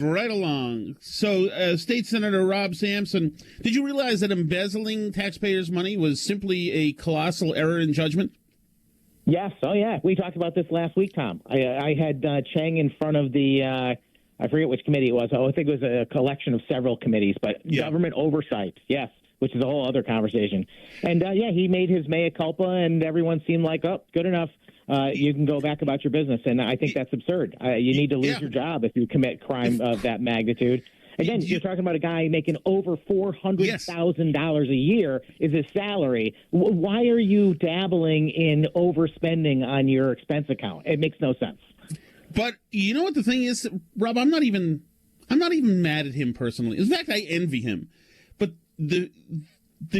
Right along. So, State Senator Rob Sampson, did you realize that embezzling taxpayers' money was simply a colossal error in judgment? Yes. Oh, yeah. We talked about this last week, Tom. I had Chang in front of the, I forget which committee it was. I think it was a collection of several committees, but government oversight, yes, which is a whole other conversation. And, he made his mea culpa, and everyone seemed like, oh, good enough. You can go back about your business. And I think that's absurd. You need to lose your job if you commit crime of that magnitude. Again, you're talking about a guy making over $400,000 a year is his salary. Why are you dabbling in overspending on your expense account? It makes no sense. But you know what the thing is, Rob? I'm not even mad at him personally. In fact, I envy him. But the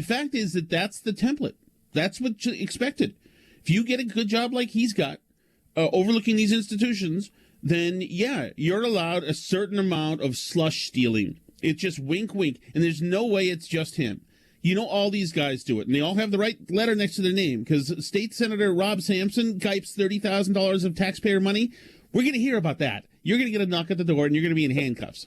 fact is that that's the template. That's what's expected. If you get a good job like he's got, overlooking these institutions, then, you're allowed a certain amount of slush stealing. It's just wink, wink. And there's no way it's just him. You know, all these guys do it, and they all have the right letter next to their name, because State Senator Rob Sampson gipes $30,000 of taxpayer money. We're going to hear about that. You're going to get a knock at the door, and you're going to be in handcuffs.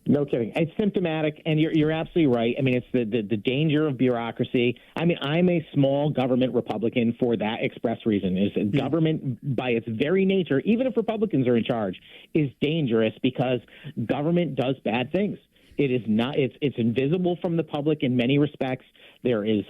No kidding. It's symptomatic, and you're absolutely right. I mean, it's the danger of bureaucracy. I mean, I'm a small government Republican for that express reason. Is government, by its very nature, even if Republicans are in charge, is dangerous because government does bad things. It is not. It's invisible from the public in many respects. There is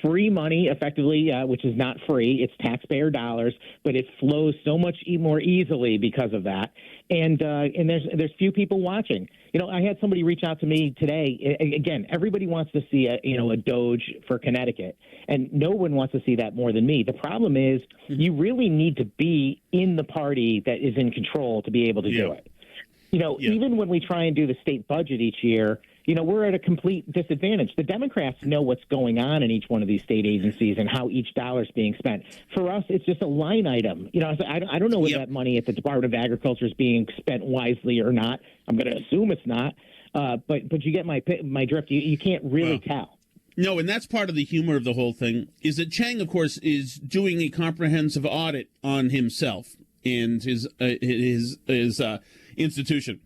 free money, effectively, which is not free. It's taxpayer dollars, but it flows so much more easily because of that. And there's few people watching. You know, I had somebody reach out to me today. Again, everybody wants to see a Doge for Connecticut, and no one wants to see that more than me. The problem is you really need to be in the party that is in control to be able to do it. Even when we try and do the state budget each year, we're at a complete disadvantage. The Democrats know what's going on in each one of these state agencies and how each dollar is being spent. For us, it's just a line item. I don't know whether that money at the Department of Agriculture is being spent wisely or not. I'm going to assume it's not. But you get my drift. You can't really tell. No, and that's part of the humor of the whole thing, is that Chang, of course, is doing a comprehensive audit on himself and his institution,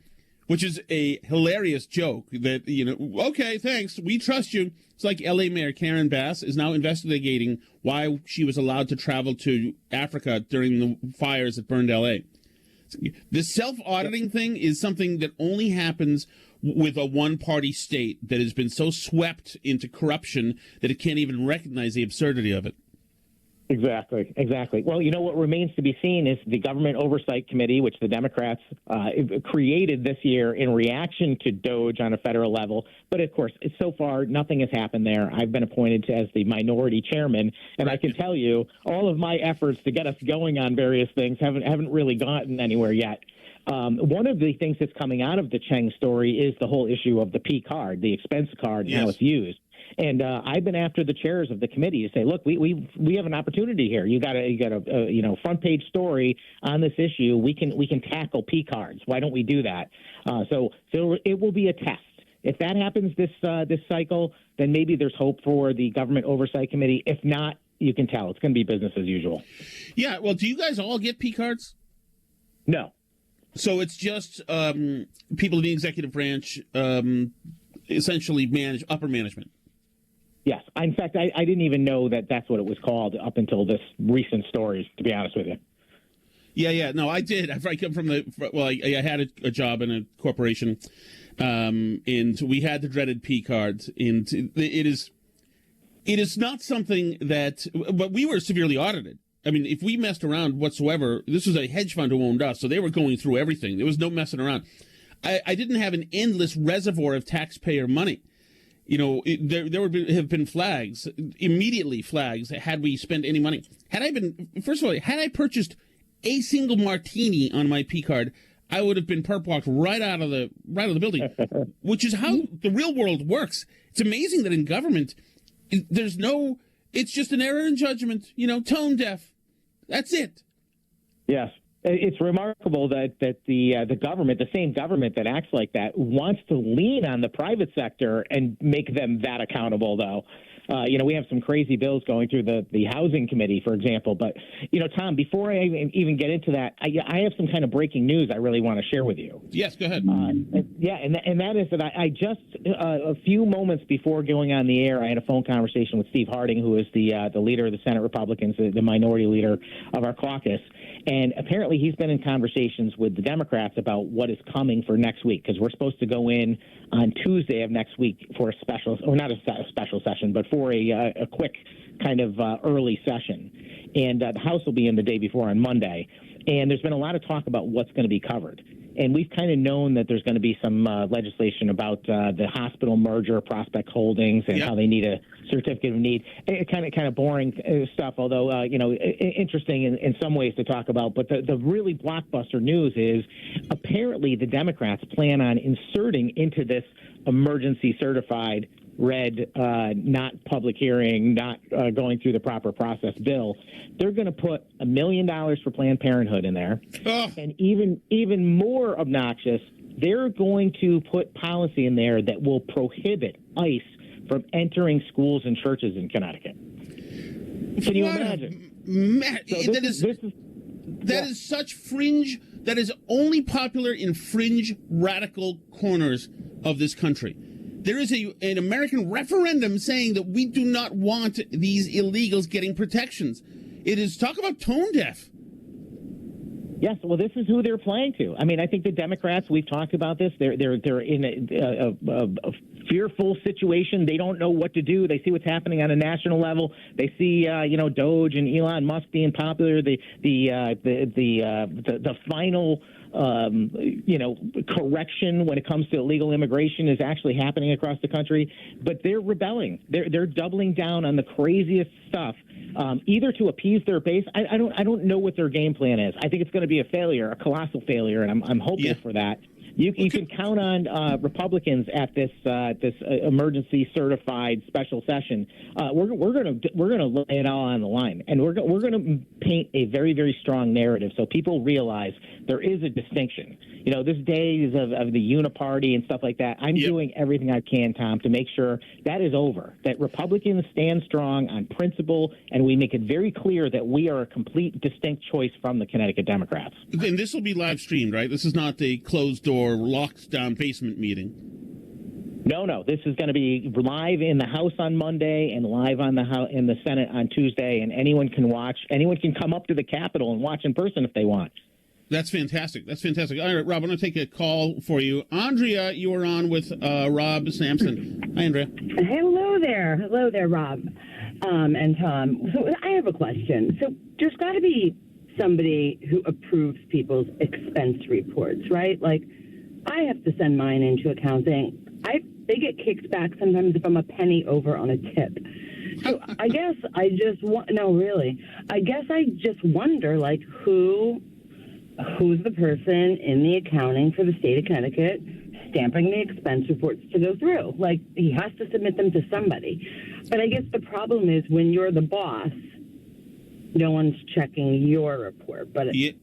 which is a hilarious joke that, okay, thanks, we trust you. It's like L.A. Mayor Karen Bass is now investigating why she was allowed to travel to Africa during the fires that burned L.A. This self-auditing thing is something that only happens with a one-party state that has been so swept into corruption that it can't even recognize the absurdity of it. Exactly. Well, what remains to be seen is the Government Oversight Committee, which the Democrats created this year in reaction to Doge on a federal level. But, of course, so far, nothing has happened there. I've been appointed as the minority chairman, and I can tell you all of my efforts to get us going on various things haven't really gotten anywhere yet. One of the things that's coming out of the Cheng story is the whole issue of the P card, the expense card, and how it's used. And I've been after the chairs of the committee to say, look, we have an opportunity here. You got a front page story on this issue. We can tackle P cards. Why don't we do that? So it will be a test. If that happens this cycle, then maybe there's hope for the Government Oversight Committee. If not, you can tell it's going to be business as usual. Yeah. Well, do you guys all get P cards? No. So it's just people in the executive branch, essentially upper management. Yes. In fact, I didn't even know that that's what it was called up until this recent story, to be honest with you. Yeah. No, I did. I come from I had a job in a corporation, and we had the dreaded P cards, and it is not something that, but we were severely audited. I mean, if we messed around whatsoever, this was a hedge fund who owned us, so they were going through everything. There was no messing around. I didn't have an endless reservoir of taxpayer money. There would have been flags, immediately flags, had we spent any money. Had I purchased a single martini on my P card, I would have been perp walked right out of the building, which is how the real world works. It's amazing that in government, it's just an error in judgment, tone deaf. That's it. Yes. It's remarkable that the government, the same government that acts like that, wants to lean on the private sector and make them that accountable, though. We have some crazy bills going through the housing committee, for example. But, Tom, before I even get into that, I have some kind of breaking news I really want to share with you. Yes, go ahead. And that is that I just a few moments before going on the air, I had a phone conversation with Steve Harding, who is the leader of the Senate Republicans, the minority leader of our caucus. And apparently he's been in conversations with the Democrats about what is coming for next week, because we're supposed to go in on Tuesday of next week for a special, or not a special session, but for a quick kind of early session. And the House will be in the day before on Monday. And there's been a lot of talk about what's going to be covered. And we've kind of known that there's going to be some legislation about the hospital merger, Prospect Holdings, and how they need a certificate of need. Kind of boring stuff, although interesting in some ways to talk about. But the really blockbuster news is apparently the Democrats plan on inserting into this emergency certified read, not public hearing, not going through the proper process bill. They're going to put $1 million for Planned Parenthood in there. And even more obnoxious, they're going to put policy in there that will prohibit ICE from entering schools and churches in Connecticut. Can you imagine? That is such fringe. That is only popular in fringe radical corners of this country. There is an American referendum saying that we do not want these illegals getting protections. It is, talk about tone deaf. Yes, well, this is who they're playing to. I mean, I think the Democrats, we've talked about this, they're in a fearful situation. They don't know what to do. They see what's happening on a national level. They see, Doge and Elon Musk being popular. The final correction when it comes to illegal immigration is actually happening across the country, but they're rebelling. They're doubling down on the craziest stuff, either to appease their base. I don't know what their game plan is. I think it's going to be a failure, a colossal failure, and I'm hopeful for that. You can count on Republicans at this emergency certified special session. We're gonna lay it all on the line, and we're gonna paint a very, very strong narrative so people realize there is a distinction. This days of the uniparty and stuff like that. I'm doing everything I can, Tom, to make sure that is over. That Republicans stand strong on principle, and we make it very clear that we are a complete, distinct choice from the Connecticut Democrats. And this will be live streamed, right? This is not the closed door, locked down basement meeting. No. This is going to be live in the House on Monday and live on in the Senate on Tuesday, and anyone can watch. Anyone can come up to the Capitol and watch in person if they want. That's fantastic. All right, Rob, I'm going to take a call for you. Andrea, you are on with Rob Sampson. Hi, Andrea. Hello there, Rob and Tom. So I have a question. So there's got to be somebody who approves people's expense reports, right? Like, I have to send mine into accounting. They get kicked back sometimes if I'm a penny over on a tip. So I guess I just wonder, like, who's the person in the accounting for the state of Connecticut stamping the expense reports to go through? Like, he has to submit them to somebody. But I guess the problem is when you're the boss, no one's checking your report. But is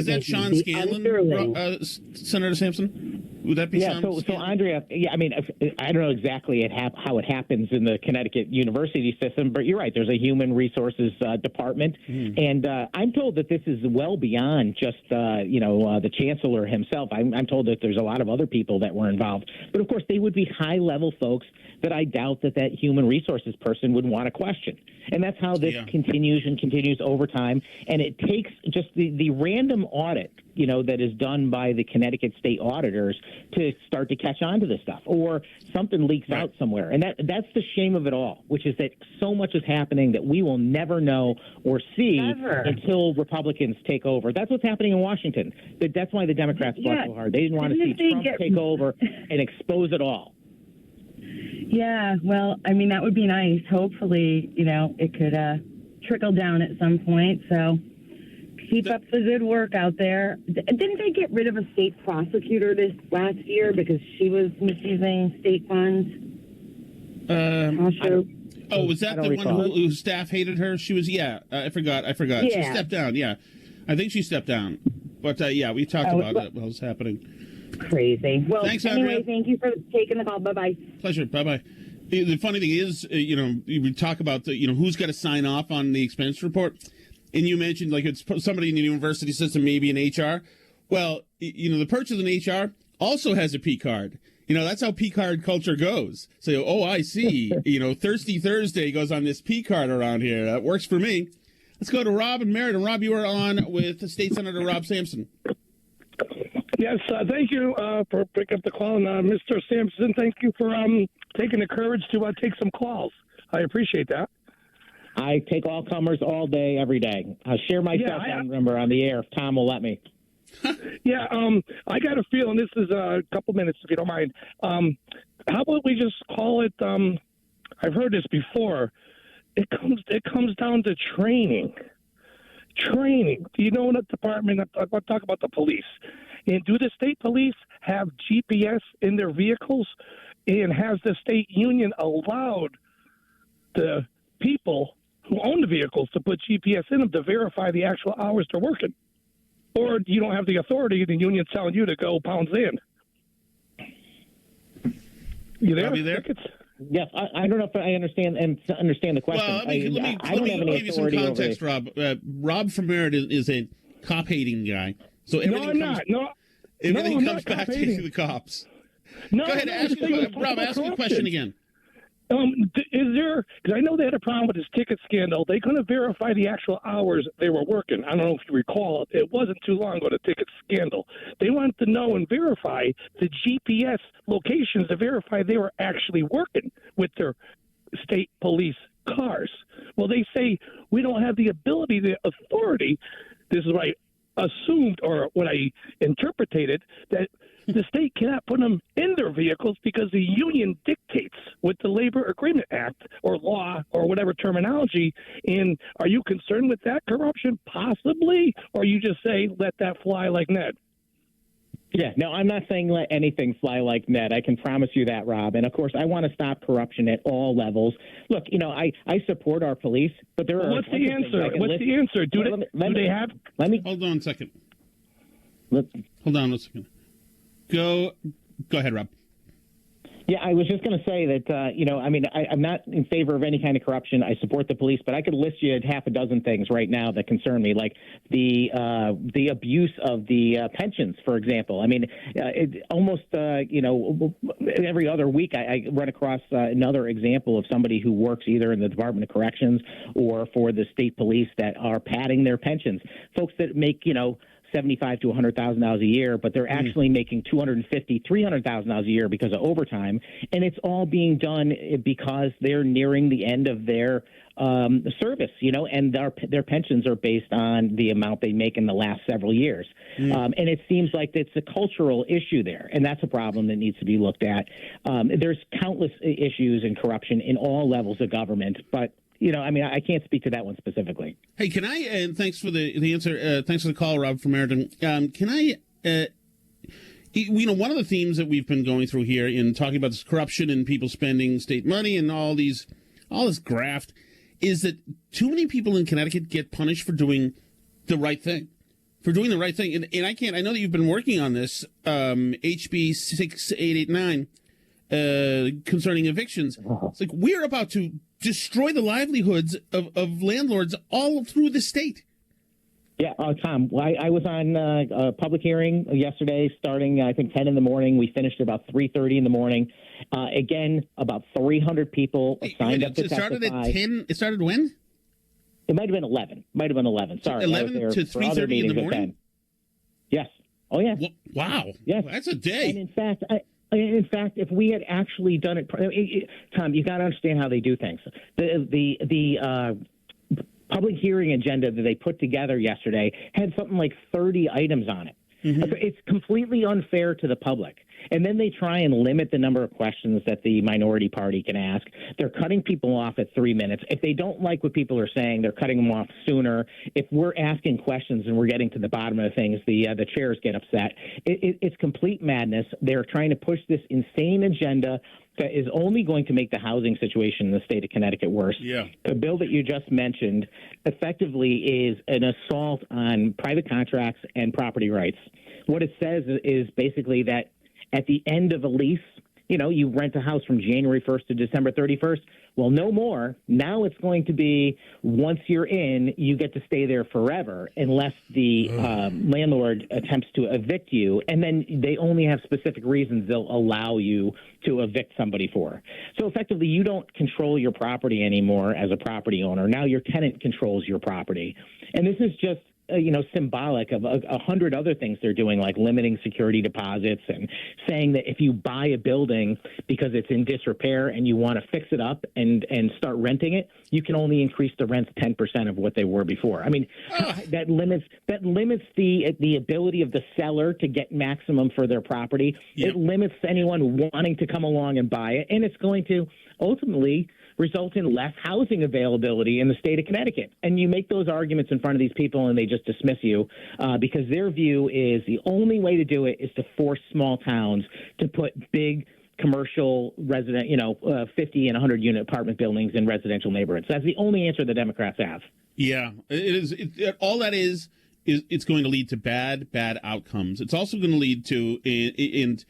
that Sean Scanlon, Senator Sampson? Would that be Sean? So Andrea, I mean, I don't know exactly how it happens in the Connecticut university system, but you're right. There's a human resources department, and I'm told that this is well beyond just the chancellor himself. I'm told that there's a lot of other people that were involved, but of course they would be high-level folks that I doubt that human resources person would want to question. And that's how this continues over time. And it takes just the random audit, that is done by the Connecticut state auditors to start to catch on to this stuff, or something leaks out somewhere. And that's the shame of it all, which is that so much is happening that we will never know or see until Republicans take over. That's what's happening in Washington. That's why the Democrats fought so hard. They didn't want to see Trump take over and expose it all. Yeah, well, I mean, that would be nice. Hopefully, it could trickle down at some point. So keep up the good work out there. Didn't they get rid of a state prosecutor this last year because she was misusing state funds? Was that the one whose staff hated her? She was, I forgot. Yeah. She stepped down, I think she stepped down. But, we talked about what was happening. Crazy. Well, thanks, anyway, Andrea. thank you for taking the call. Bye-bye. Pleasure. Bye-bye. The funny thing is, we talk about who's got to sign off on the expense report, and you mentioned like it's somebody in the university system, maybe in HR. Well, the purchase in HR also has a P card. That's how P card culture goes. So, I see. Thirsty Thursday goes on this P card around here. That works for me. Let's go to Rob and Meriden. Rob, you are on with State Senator Rob Sampson. Yes, thank you for picking up the call. And Mr. Sampson, thank you for taking the courage to take some calls. I appreciate that. I take all comers all day, every day. I'll share my cell phone number on the air if Tom will let me. Yeah, I got a feeling this is a couple minutes, if you don't mind. How about we just call it, I've heard this before, it comes down to training. Training. Do you know in the department, I'm going to talk about the police, and do the state police have GPS in their vehicles? And has the state union allowed the people who own the vehicles to put GPS in them to verify the actual hours they're working? Or you don't have the authority, the union's telling you to go pounds in. You there? Robbie there? Yes, I don't know if I understand the question. Well, let me give you some context, Rob. Rob from Meriden is a cop-hating guy. So everything comes back to the cops. No, go ahead, Rob, ask the question again. Is there, because I know they had a problem with this ticket scandal, they couldn't verify the actual hours they were working. I don't know if you recall, it wasn't too long ago, the ticket scandal. They wanted to know and verify the GPS locations to verify they were actually working with their state police cars. Well, they say we don't have the ability, the authority. This is what I assumed, or what I interpreted, that the state cannot put them in their vehicles because the union dictates with the Labor Agreement Act or law or whatever terminology. And are you concerned with that corruption? Possibly. Or you just say, let that fly like Ned? Yeah, no, I'm not saying let anything fly like Ned. I can promise you that, Rob. And, of course, I want to stop corruption at all levels. Look, I support our police, but there are... What's the answer? What's the answer? Do they have... Hold on a second. Hold on a second. Go ahead, Rob. Yeah, I was just going to say that, I'm not in favor of any kind of corruption. I support the police, but I could list you half a dozen things right now that concern me, like the abuse of the pensions, for example. I mean, every other week I run across another example of somebody who works either in the Department of Corrections or for the state police that are padding their pensions. Folks that make, $75,000 to $100,000 a year, but they're actually making $250,000, $300,000 a year because of overtime, and it's all being done because they're nearing the end of their service, and their pensions are based on the amount they make in the last several years. And it seems like it's a cultural issue there, and that's a problem that needs to be looked at. There's countless issues in corruption in all levels of government, but I can't speak to that one specifically. Hey, can I, and thanks for the answer, thanks for the call, Rob from Meriden. Can I, one of the themes that we've been going through here in talking about this corruption and people spending state money and all this graft is that too many people in Connecticut get punished for doing the right thing. And I know that you've been working on this, HB 6889, concerning evictions. It's like we're about to destroy the livelihoods of landlords all through the state. Yeah, Tom, I was on a public hearing yesterday starting, I think, 10 in the morning. We finished about 3:30 in the morning. Again, about 300 people signed up to testify. It started at 10? It started when? It might have been 11. Sorry. 11 to 3:30 in the morning? Yes. Oh, yes. Wow. Yes. That's a day. And in fact, if we had actually done it, Tom, you got to understand how they do things. The public hearing agenda that they put together yesterday had something like 30 items on it. Mm-hmm. It's completely unfair to the public. And then they try and limit the number of questions that the minority party can ask. They're cutting people off at 3 minutes. If they don't like what people are saying, they're cutting them off sooner. If we're asking questions and we're getting to the bottom of things, the chairs get upset. It's complete madness. They're trying to push this insane agenda that is only going to make the housing situation in the state of Connecticut worse. Yeah. The bill that you just mentioned effectively is an assault on private contracts and property rights. What it says is basically that at the end of a lease, you rent a house from January 1st to December 31st. Well, no more. Now it's going to be once you're in, you get to stay there forever unless the landlord attempts to evict you. And then they only have specific reasons they'll allow you to evict somebody for. So effectively, you don't control your property anymore as a property owner. Now your tenant controls your property. And this is just symbolic of 100 other things they're doing, like limiting security deposits and saying that if you buy a building because it's in disrepair and you want to fix it up and start renting it, you can only increase the rents 10% of what they were before. I mean, that limits the ability of the seller to get maximum for their property. Yep. It limits anyone wanting to come along and buy it, and it's going to ultimately result in less housing availability in the state of Connecticut. And you make those arguments in front of these people and they just dismiss you because their view is the only way to do it is to force small towns to put big commercial resident, 50 and 100 unit apartment buildings in residential neighborhoods. That's the only answer the Democrats have. Yeah, it is. All that is it's going to lead to bad outcomes. It's also going to lead to it's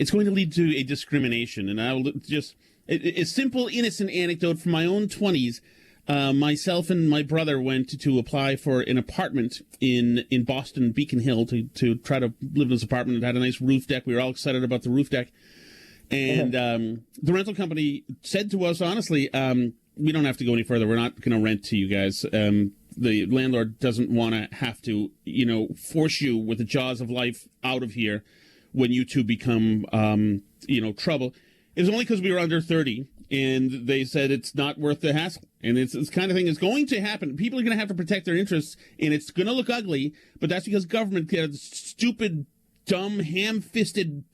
going to lead to a discrimination. And I'll just a simple, innocent anecdote from my own 20s. Myself and my brother went to apply for an apartment in Boston, Beacon Hill, to try to live in this apartment. It had a nice roof deck. We were all excited about the roof deck. And the rental company said to us, honestly, we don't have to go any further. We're not going to rent to you guys. The landlord doesn't want to have to, force you with the jaws of life out of here when you two become, trouble. It was only because we were under 30, and they said it's not worth the hassle. And it's this kind of thing is going to happen. People are going to have to protect their interests, and it's going to look ugly, but that's because government has stupid, dumb, ham-fisted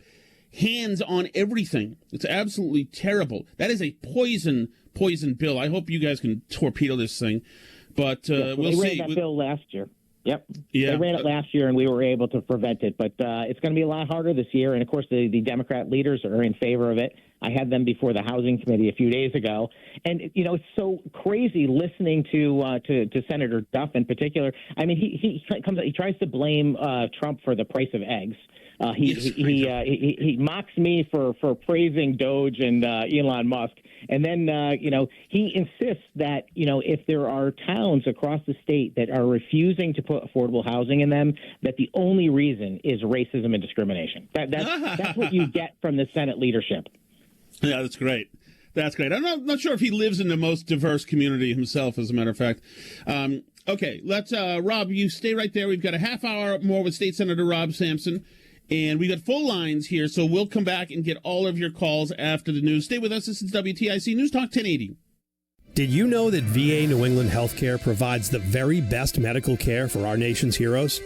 hands on everything. It's absolutely terrible. That is a poison bill. I hope you guys can torpedo this thing, but we'll see. They ran that bill last year. Yep. Yeah. They ran it last year, and we were able to prevent it. But it's going to be a lot harder this year. And, of course, the Democrat leaders are in favor of it. I had them before the Housing Committee a few days ago. And, it's so crazy listening to Senator Duff in particular. I mean, he tries to blame Trump for the price of eggs. He mocks me for praising Doge and Elon Musk. And then, he insists that, if there are towns across the state that are refusing to put affordable housing in them, that the only reason is racism and discrimination. That's what you get from the Senate leadership. Yeah, that's great. That's great. I'm not sure if he lives in the most diverse community himself, as a matter of fact. Okay, let's, Rob, you stay right there. We've got a half hour more with State Senator Rob Sampson. And we got full lines here, so we'll come back and get all of your calls after the news. Stay with us. This is WTIC News Talk 1080. Did you know that VA New England Healthcare provides the very best medical care for our nation's heroes?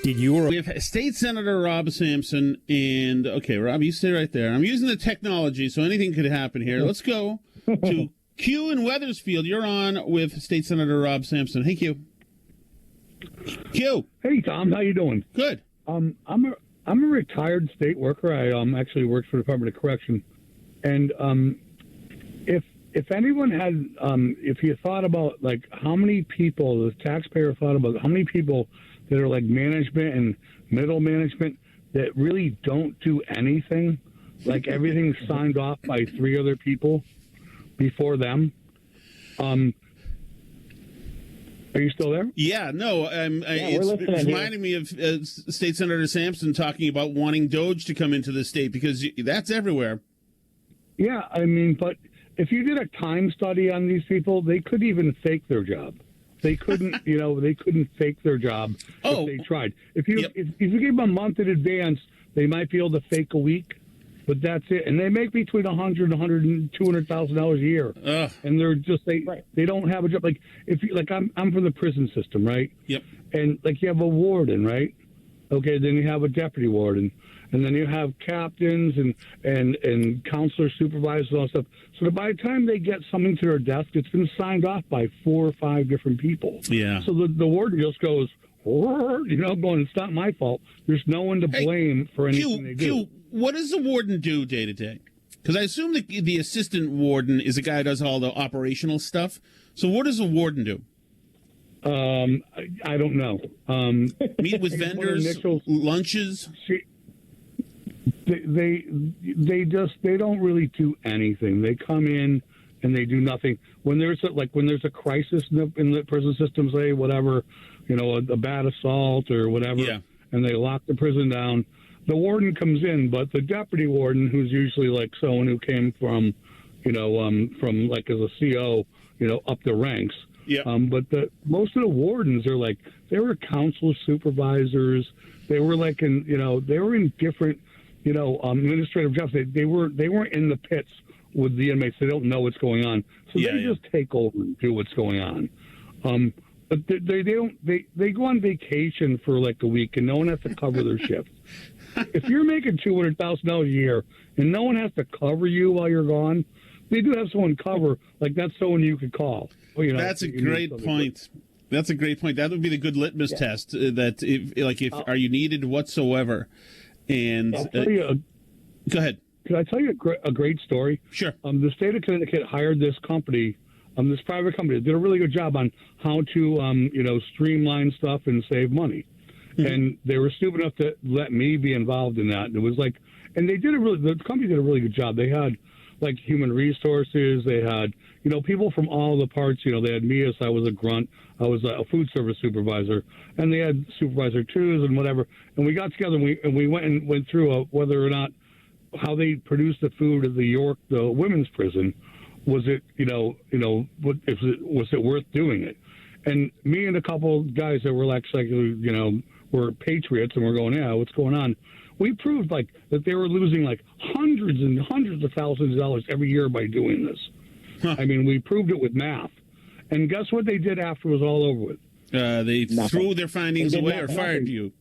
We have State Senator Rob Sampson, and, okay, Rob, you stay right there. I'm using the technology, so anything could happen here. Let's go to Q in Wethersfield. You're on with State Senator Rob Sampson. Hey, Q. Q. Hey, Tom. How you doing? Good. I'm a retired state worker. I actually worked for the Department of Correction, and if anyone had, if you thought about like how many people, the taxpayer thought about how many people that are like management and middle management that really don't do anything, like everything's signed off by 3 other people before them. Are you still there? Yeah, no. It's reminding me of State Senator Sampson talking about wanting Doge to come into the state because that's everywhere. Yeah, I mean, but if you did a time study on these people, they could even fake their job. They couldn't, they couldn't fake their job if they tried. If you give them a month in advance, they might be able to fake a week. But that's it, and they make between $100,000 and $200,000 a year, and they're just they don't have a job. Like if you, like I'm from the prison system, right? Yep. And like you have a warden, right? Okay, then you have a deputy warden, and then you have captains and counselor supervisors and all that stuff. So that by the time they get something to their desk, it's been signed off by 4 or 5 different people. Yeah. So the warden just goes, going, it's not my fault. There's no one to blame for anything they do. What does the warden do day to day? Because I assume that the assistant warden is the guy who does all the operational stuff. So what does the warden do? I don't know. Meet with vendors, lunches? they don't really do anything. They come in and they do nothing. When there's a crisis in the prison system, say whatever, a bad assault or whatever, and they lock the prison down, the warden comes in, but the deputy warden, who's usually like someone who came from like as a CO, up the ranks. Yeah. But most of the wardens are like, they were council supervisors. They were like they were in different, administrative jobs. They weren't in the pits with the inmates. They don't know what's going on, so they just take over and do what's going on. But they go on vacation for like a week, and no one has to cover their shift. If you're making $200,000 a year and no one has to cover you while you're gone, they do have someone cover. Like that's someone you could call. That's a great point. That's a great point. That would be the good litmus test. That if are you needed whatsoever? And go ahead. Can I tell you a great story? Sure. The state of Connecticut hired this company, this private company, that did a really good job on how to streamline stuff and save money. Mm-hmm. And they were stupid enough to let me be involved in that. And it was like, and the company did a really good job. They had like human resources. They had, people from all the parts. They had me as I was a grunt. I was a food service supervisor, and they had supervisor twos and whatever. And we got together and we went through whether or not how they produced the food at the women's prison. Was it, was it worth doing it? And me and a couple of guys that were actually, were patriots and we're going, yeah, what's going on? We proved like that they were losing like hundreds and hundreds of thousands of dollars every year by doing this. Huh. I mean, we proved it with math. And guess what they did after it was all over with? They threw their findings away or fired you.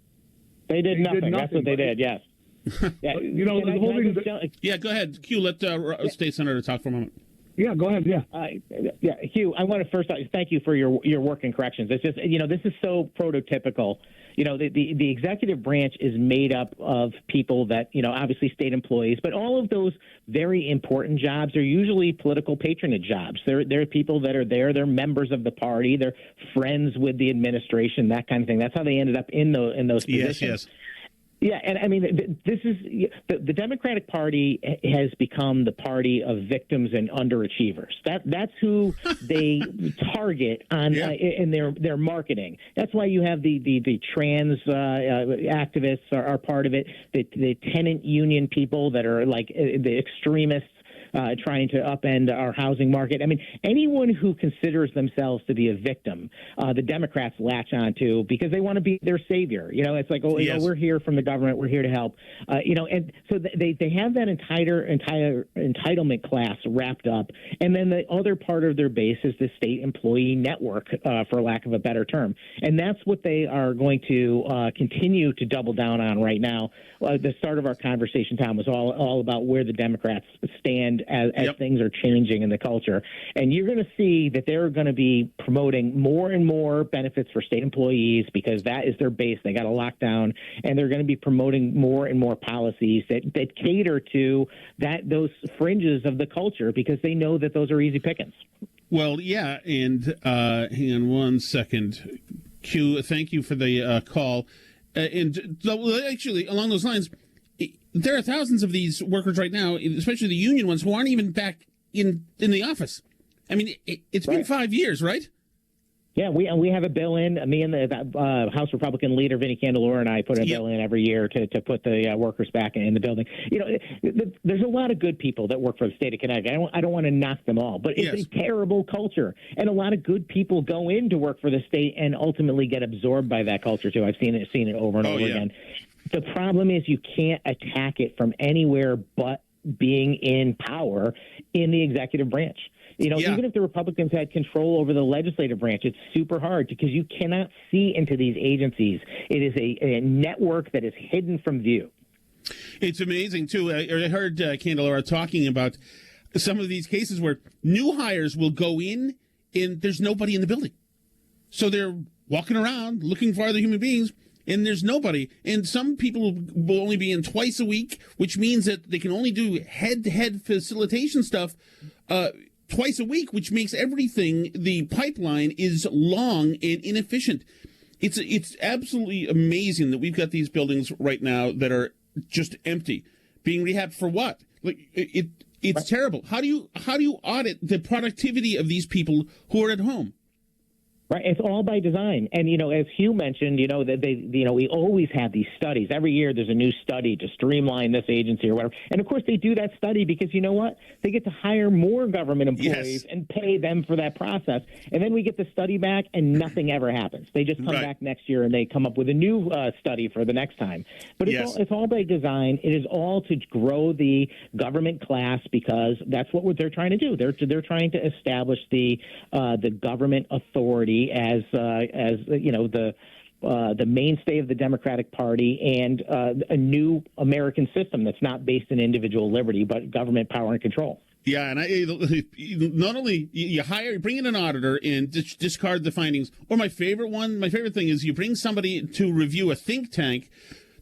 They did nothing. That's what they did, yes. Yeah, the whole thing. Yeah, go ahead. Q, let State Senator talk for a moment. Yeah, go ahead. Yeah. Hugh, I want to first thank you for your work in corrections. It's just, this is so prototypical. The executive branch is made up of people that, obviously state employees, but all of those very important jobs are usually political patronage jobs. They're people that are there. They're members of the party. They're friends with the administration, that kind of thing. That's how they ended up in those positions. Yes. Yeah, and I mean, this is the Democratic Party has become the party of victims and underachievers. That's who they target on in their marketing. That's why you have the trans activists are part of it. The tenant union people that are like the extremists. Trying to upend our housing market. I mean, anyone who considers themselves to be a victim, the Democrats latch onto because they want to be their savior. It's like, we're here from the government, we're here to help. And so they have that entire entitlement class wrapped up, and then the other part of their base is the state employee network, for lack of a better term, and that's what they are going to continue to double down on right now. The start of our conversation, Tom, was all about where the Democrats stand as things are changing in the culture. And you're going to see that they're going to be promoting more and more benefits for state employees because that is their base. They got a lockdown, and they're going to be promoting more and more policies that cater to those fringes of the culture because they know that those are easy pickings. Well, yeah, and hang on one second. Q, thank you for the call. And actually, along those lines, there are thousands of these workers right now, especially the union ones, who aren't even back in the office. I mean, it's been 5 years, right? Yeah, we have a bill in. Me and the House Republican leader, Vinnie Candelora, and I put a bill in every year to put the workers back in the building. There's a lot of good people that work for the state of Connecticut. I don't want to knock them all, but it's a terrible culture. And a lot of good people go in to work for the state and ultimately get absorbed by that culture, too. I've seen it over and over again. The problem is you can't attack it from anywhere but being in power in the executive branch. Even if the Republicans had control over the legislative branch, it's super hard because you cannot see into these agencies. It is a network that is hidden from view. It's amazing, too. I heard Candelora talking about some of these cases where new hires will go in and there's nobody in the building. So they're walking around looking for other human beings, and there's nobody. And some people will only be in twice a week, which means that they can only do head-to-head facilitation stuff twice a week, which makes everything, the pipeline is long and inefficient. It's absolutely amazing that we've got these buildings right now that are just empty. Being rehabbed for what? Like it's terrible. How do you audit the productivity of these people who are at home? Right, it's all by design, and as Hugh mentioned, that we always have these studies. Every year, there's a new study to streamline this agency or whatever. And of course, they do that study because you know what? They get to hire more government employees and pay them for that process. And then we get the study back, and nothing ever happens. They just come back next year and they come up with a new study for the next time. But it's all by design. It is all to grow the government class because that's what they're trying to do. They're trying to establish the government authority as the mainstay of the Democratic Party and a new American system that's not based in individual liberty but government power and control. Yeah, and not only you bring in an auditor and discard the findings, or my favorite thing is you bring somebody to review a think tank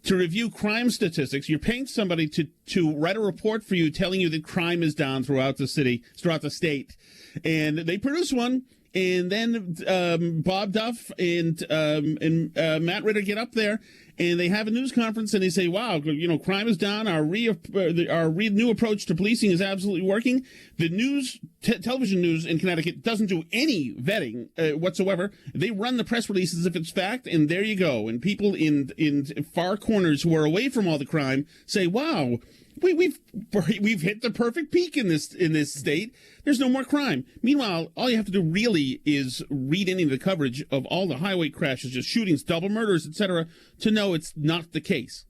to review crime statistics. You're paying somebody to write a report for you telling you that crime is down throughout the state, and they produce one. And then Bob Duff and Matt Ritter get up there, and they have a news conference, and they say, "Wow, crime is down. Our new approach to policing is absolutely working." The television news in Connecticut doesn't do any vetting whatsoever. They run the press release as if it's fact, and there you go. And people in far corners who are away from all the crime say, "Wow, we've hit the perfect peak in this state. There's no more crime." Meanwhile, all you have to do really is read any of the coverage of all the highway crashes, just shootings, double murders, etc., to know it's not the case.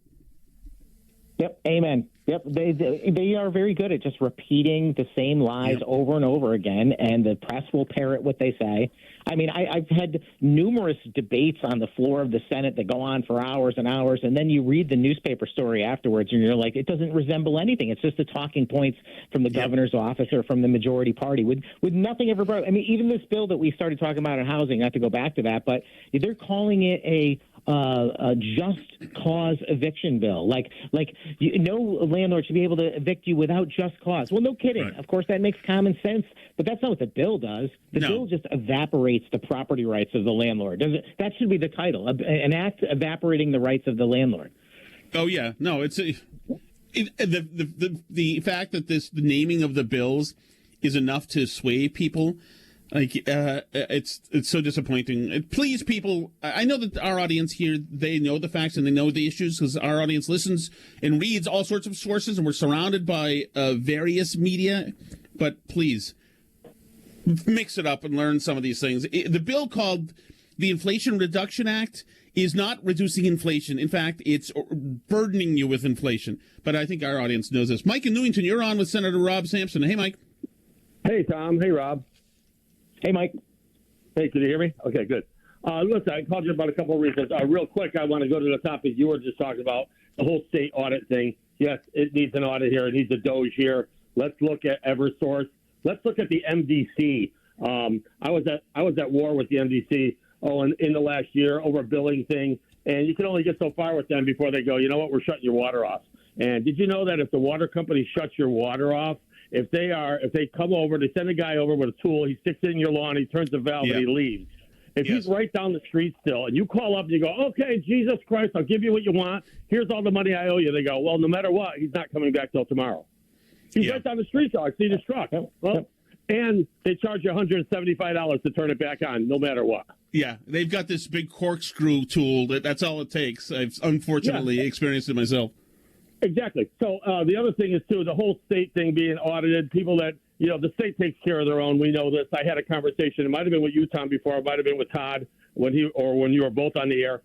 Yep, amen. Yep, they are very good at just repeating the same lies over and over again, and the press will parrot what they say. I mean, I've had numerous debates on the floor of the Senate that go on for hours and hours, and then you read the newspaper story afterwards, and you're like, it doesn't resemble anything. It's just the talking points from the governor's office or from the majority party with nothing ever brought. I mean, even this bill that we started talking about in housing, not to go back to that, but they're calling it a just cause eviction bill. Like no landlord should be able to evict you without just cause. Well, no kidding. Right. Of course, that makes common sense, but that's not what the bill does. The bill just evaporates the property rights of the landlord. That should be the title, an act evaporating the rights of the landlord. Oh, yeah. No, it's the fact that the naming of the bills is enough to sway people. Like it's so disappointing. Please, people, I know that our audience here, they know the facts and they know the issues because our audience listens and reads all sorts of sources, and we're surrounded by various media. But please, mix it up and learn some of these things. The bill called the Inflation Reduction Act is not reducing inflation. In fact, it's burdening you with inflation. But I think our audience knows this. Mike in Newington, you're on with Senator Rob Sampson. Hey, Mike. Hey, Tom. Hey, Rob. Hey, Mike. Hey, can you hear me? Okay, good. Listen, I called you about a couple of reasons. Real quick, I want to go to the topic you were just talking about, the whole state audit thing. Yes, it needs an audit here. It needs a Doge here. Let's look at Eversource. Let's look at the MDC. I was at war with the MDC in the last year over a billing thing, and you can only get so far with them before they go, you know what, we're shutting your water off. And did you know that if the water company shuts your water off, if they come over, they send a guy over with a tool, he sticks it in your lawn, he turns the valve, and he leaves. If he's right down the street still, and you call up and you go, okay, Jesus Christ, I'll give you what you want. Here's all the money I owe you. They go, well, no matter what, he's not coming back till tomorrow. He's right down the street, so I see this truck. Well, and they charge you $175 to turn it back on, no matter what. Yeah, they've got this big corkscrew tool. That's all it takes. I've unfortunately experienced it myself. Exactly. So the other thing is, too, the whole state thing being audited, people that, the state takes care of their own. We know this. I had a conversation. It might have been with you, Tom, before. It might have been with Todd when you were both on the air.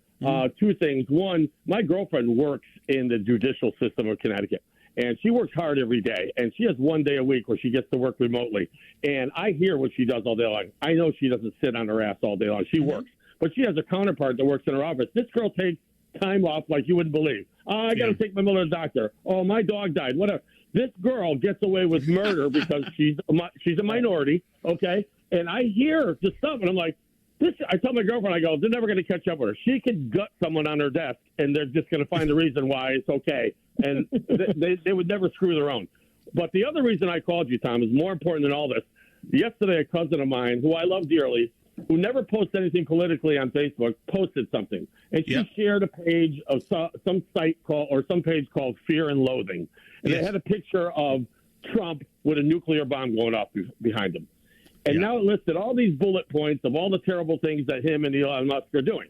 Two things. One, my girlfriend works in the judicial system of Connecticut, and she works hard every day. And she has one day a week where she gets to work remotely. And I hear what she does all day long. I know she doesn't sit on her ass all day long. She works. But she has a counterpart that works in her office. This girl takes time off like you wouldn't believe. I got to take my mother to the doctor. Oh, my dog died. Whatever. This girl gets away with murder because she's a minority, okay? And I hear the stuff, and I'm like, I tell my girlfriend, I go, they're never going to catch up with her. She could gut someone on her desk, and they're just going to find the reason why it's okay. And they would never screw their own. But the other reason I called you, Tom, is more important than all this. Yesterday, a cousin of mine, who I love dearly, who never posts anything politically on Facebook, posted something. And she shared a page of some page called Fear and Loathing. and they had a picture of Trump with a nuclear bomb going off behind him. And now it listed all these bullet points of all the terrible things that him and Elon Musk are doing.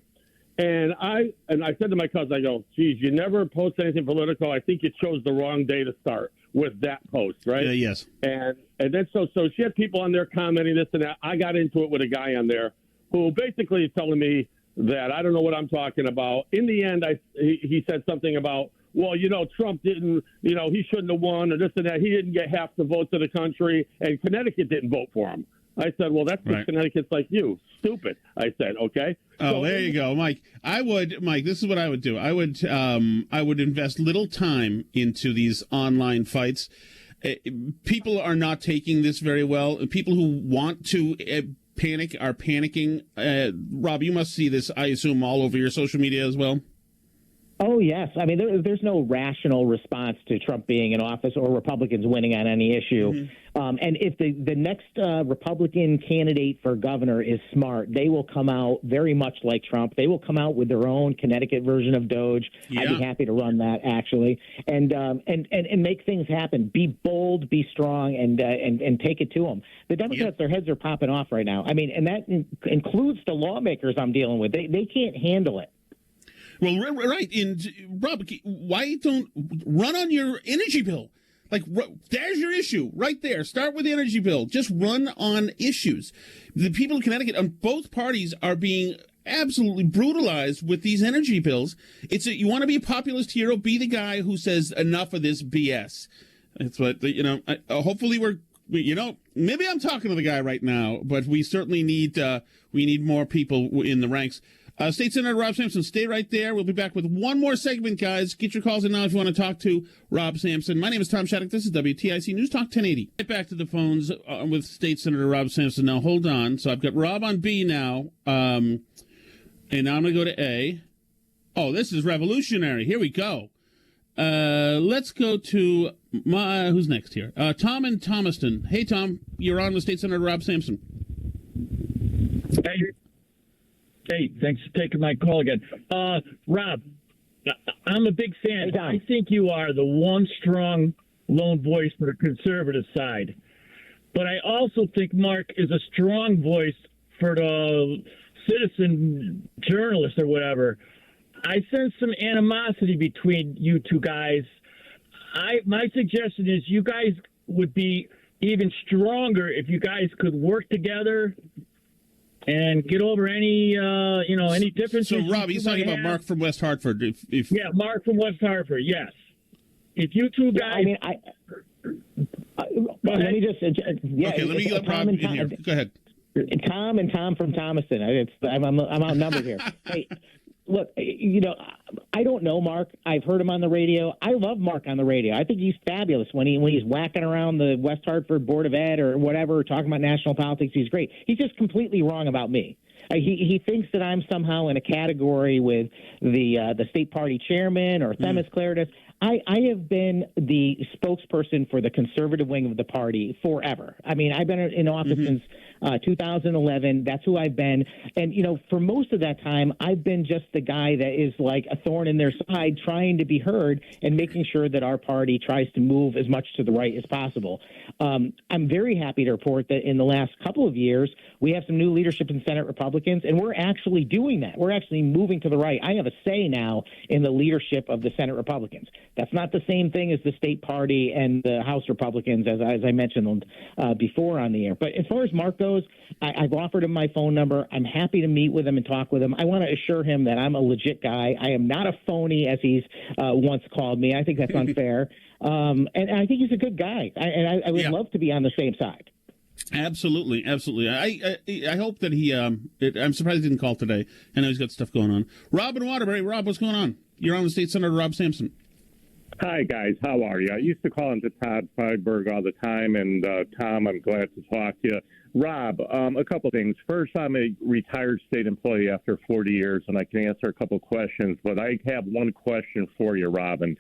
And I said to my cousin, I go, geez, you never post anything political. I think you chose the wrong day to start with that post, right? Yes. And then so she had people on there commenting this and that. I got into it with a guy on there who basically is telling me that I don't know what I'm talking about. In the end, he said something about, well, Trump didn't, he shouldn't have won or this and that. He didn't get half the votes of the country, and Connecticut didn't vote for him. I said, well, that's because Connecticut's like you. Stupid. I said, okay. Oh, there you go, Mike. Mike, this is what I would do. I would invest little time into these online fights. People are not taking this very well. People who want to panic are panicking. Rob, you must see this, I assume, all over your social media as well. Oh, yes. I mean, there's no rational response to Trump being in office or Republicans winning on any issue. Mm-hmm. And if the next Republican candidate for governor is smart, they will come out very much like Trump. They will come out with their own Connecticut version of Doge. Yeah. I'd be happy to run that, actually, and make things happen. Be bold, be strong, and take it to them. The Democrats, their heads are popping off right now. I mean, and that includes the lawmakers I'm dealing with. They can't handle it. Well, right. And Rob, why don't run on your energy bill? Like, there's your issue right there. Start with the energy bill. Just run on issues. The people in Connecticut on both parties are being absolutely brutalized with these energy bills. You want to be a populist hero, be the guy who says enough of this BS. That's what, hopefully maybe I'm talking to the guy right now, but we certainly need more people in the ranks. State Senator Rob Sampson, stay right there. We'll be back with one more segment, guys. Get your calls in now if you want to talk to Rob Sampson. My name is Tom Shattuck. This is WTIC News Talk 1080. Right back to the phones with State Senator Rob Sampson. Now, hold on. So I've got Rob on B now, and now I'm going to go to A. Oh, this is revolutionary. Here we go. Let's go to who's next here? Tom in Thomaston. Hey, Tom, you're on with State Senator Rob Sampson. Hey, thanks for taking my call again. Rob, I'm a big fan. Hey, I think you are the one strong lone voice for the conservative side. But I also think Mark is a strong voice for the citizen journalist or whatever. I sense some animosity between you two guys. My suggestion is you guys would be even stronger if you guys could work together and get over any differences. So, Rob, he's talking about Mark from West Hartford. Yeah, Mark from West Hartford, yes. If you two guys... let me just... okay, let me get Rob in here. Go ahead. Tom and Tom from Thomaston. I'm outnumbered here. Hey, look, I don't know Mark. I've heard him on the radio. I love Mark on the radio. I think he's fabulous when he's whacking around the West Hartford Board of Ed or whatever, talking about national politics. He's great. He's just completely wrong about me. He thinks that I'm somehow in a category with the state party chairman or Themis Claridis. I have been the spokesperson for the conservative wing of the party forever. I mean, I've been in office since 2011. That's who I've been. And, for most of that time, I've been just the guy that is like a thorn in their side, trying to be heard and making sure that our party tries to move as much to the right as possible. I'm very happy to report that in the last couple of years, we have some new leadership in Senate Republicans, and we're actually doing that. We're actually moving to the right. I have a say now in the leadership of the Senate Republicans. That's not the same thing as the state party and the House Republicans, as I mentioned before on the air. But as far as Mark goes, I've offered him my phone number. I'm happy to meet with him and talk with him. I want to assure him that I'm a legit guy. I am not a phony, as he's once called me. I think that's unfair. And I think he's a good guy. I would love to be on the same side. Absolutely. I hope that I'm surprised he didn't call today. I know he's got stuff going on. Rob in Waterbury. Rob, what's going on? You're on with State Senator Rob Sampson. Hi, guys. How are you? I used to call into Todd Freiberg all the time, and Tom, I'm glad to talk to you. Rob, a couple things. First, I'm a retired state employee after 40 years, and I can answer a couple questions, but I have one question for you, Rob, and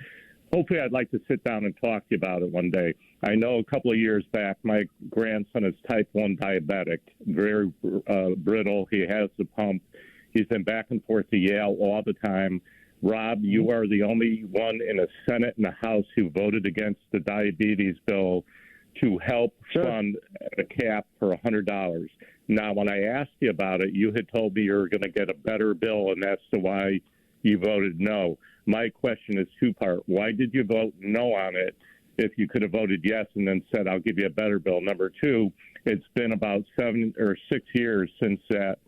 hopefully I'd like to sit down and talk to you about it one day. I know a couple of years back, my grandson is type 1 diabetic, very brittle. He has the pump. He's been back and forth to Yale all the time. Rob, you are the only one in the Senate and the House who voted against the diabetes bill to help fund a cap for $100. Now, when I asked you about it, you had told me you were going to get a better bill, and that's why you voted no. My question is two-part. Why did you vote no on it if you could have voted yes and then said, I'll give you a better bill? Number two, it's been about 7 or 6 years since that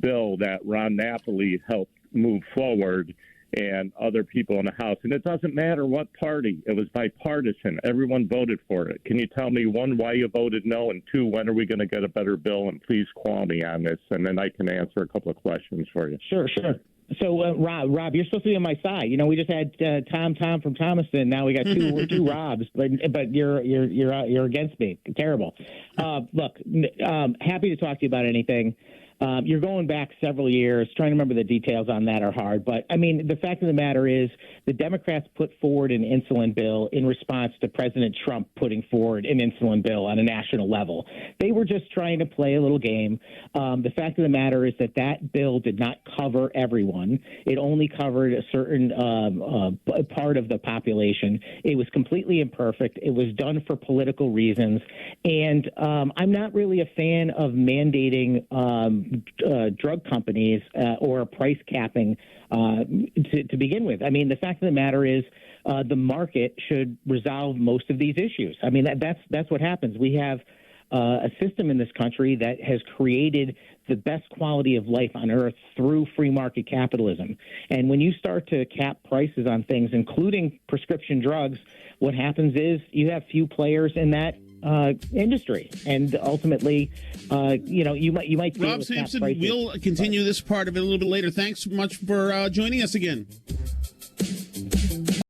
bill that Ron Napoli helped move forward and other people in the House. And it doesn't matter what party. It was bipartisan. Everyone voted for it. Can you tell me, one, why you voted no, and two, when are we going to get a better bill? And please call me on this, and then I can answer a couple of questions for you. Sure. So, Rob, you're supposed to be on my side. You know, we just had Tom from Thomaston. Now we got two Robs, but you're against me. Terrible. Look, happy to talk to you about anything. You're going back several years. Trying to remember the details on that are hard. But, I mean, the fact of the matter is the Democrats put forward an insulin bill in response to President Trump putting forward an insulin bill on a national level. They were just trying to play a little game. The fact of the matter is that bill did not cover everyone. It only covered a certain part of the population. It was completely imperfect. It was done for political reasons. And I'm not really a fan of mandating drug companies or price capping to begin with. I mean, the fact of the matter is the market should resolve most of these issues. I mean, that's what happens. We have a system in this country that has created the best quality of life on earth through free market capitalism. And when you start to cap prices on things, including prescription drugs, what happens is you have few players in that industry, and ultimately, you might. Rob Sampson, we'll continue this part of it a little bit later. Thanks so much for joining us again.